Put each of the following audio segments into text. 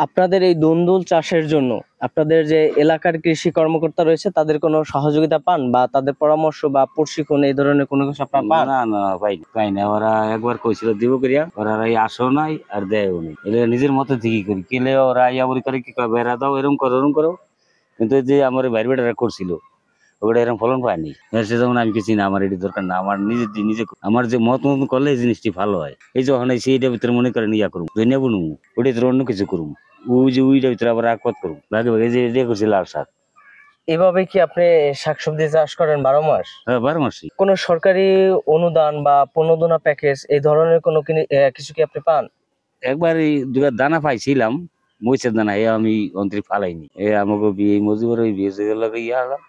আপনাদের এই দুন্দুল চাষের জন্য আপনাদের যে এলাকার কৃষি কর্মকর্তা রয়েছে তাদের কোনো সহযোগিতা পান বা তাদের পরামর্শ বা প্রশিক্ষণ এই ধরনের কোনো কিছু আপনারা পান? না না পাই না। ওরা একবার কইছিল দিব করিয়া, ওরা এই আসো নাই আর দেয়ও নাই। এলে নিজের মতো ঠিকই করি কেলে ওরা ইয়া বলি করে কি কয় বেড়া দাও এরকম করো এরকম করো, কিন্তু এই যে আমার বাইরে বেটারা করছিল ওটা এরকম ফলন পায়নি। সে যেমন আমি কিছু না, আমার এটি দরকার না, আমার নিজে নিজে আমার যে মত মতন করলে এই জিনিসটি ভালো হয়। এই যখন সেইটার ভিতরে মনে করেন ইয়া করুম ধনিয়া বুনুম, ওটা ভিতরে অন্য কিছু করুম, ওই যে ওইটার ভিতরে আবার আকপাত করুম ভাগে ভাগে, যে এটা করছি লাল শাক। এভাবে কি আপনি শাকসবজি চাষ করেন 12 মাস? হ্যাঁ 12 মাসই। কোনো সরকারি অনুদান বা প্রণোদনা প্যাকেজ এই ধরনের কোনো কিছু কি আপনি পান? একবার এই দুটা দানা পাইছিলাম, মরিচের দানা, এ আমি অন্তরি ফালাইনি। এ আমাকে বিয়ে মজুর ওই বিয়ে লাগে ইয়া হলাম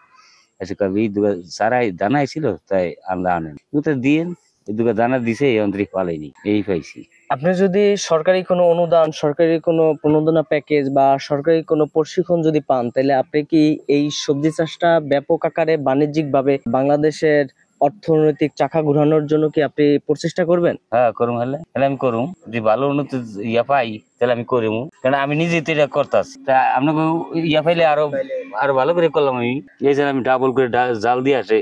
এসে কবি দুগা সারাই দানা ছিল তাই আমরা আনেন তো দিন, এই দুগা দানা দিছে এই অন্তরি ফালাইনি, এই পাইছি। আপনি যদি সরকারি কোনো অনুদান, সরকারি কোনো প্রণোদনা প্যাকেজ বা সরকারি কোনো প্রশিক্ষণ যদি পান, তাহলে আপনি কি এই সবজি চাষটা ব্যাপক আকারে বাণিজ্যিকভাবে বাংলাদেশের অর্থনৈতিক চাকা ঘোরানোর জন্য কি আপনি প্রচেষ্টা করবেন? হ্যাঁ করুম, হলে হলে আমি করুম, যদি ভালো উন্নতি ইয়া পাই তাহলে আমি করবো, কারণ আমি নিজে তো এটা করতেছি। তা আপনাকে ইয়া পাইলে আরো আরো ভালো করে করলাম। আমি এই যে আমি ডাবল করে জাল দিয়ে আসে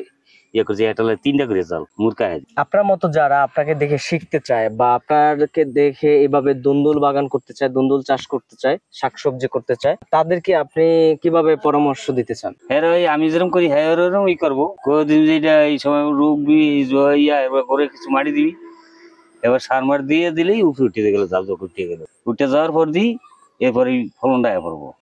ইয়ে করছি, একটা 3টা করে জাল মুরকায়। আপনার মতো যারা আপনাকে দেখে শিখতে চায় বা আপনাকে দেখে এভাবে দুন্দুল বাগান করতে চায়, দুন্দুল চাষ করতে চায়, শাকসবজি করতে চায়, তাদেরকে আপনি কিভাবে পরামর্শ দিতে চান? হ্যাঁ ওই আমি যেরকম করি হ্যাঁ ওরকম ই করবো, কোনদিন যেটা এই সময় রুগবি ইয়া এবার করে কিছু মারি দিবি, এবার সার মার দিয়ে দিলেই উপরে উঠে গেল, জাল যখন উঠে গেল, উঠে যাওয়ার পর দিই এরপরে ফলনটা পড়বো।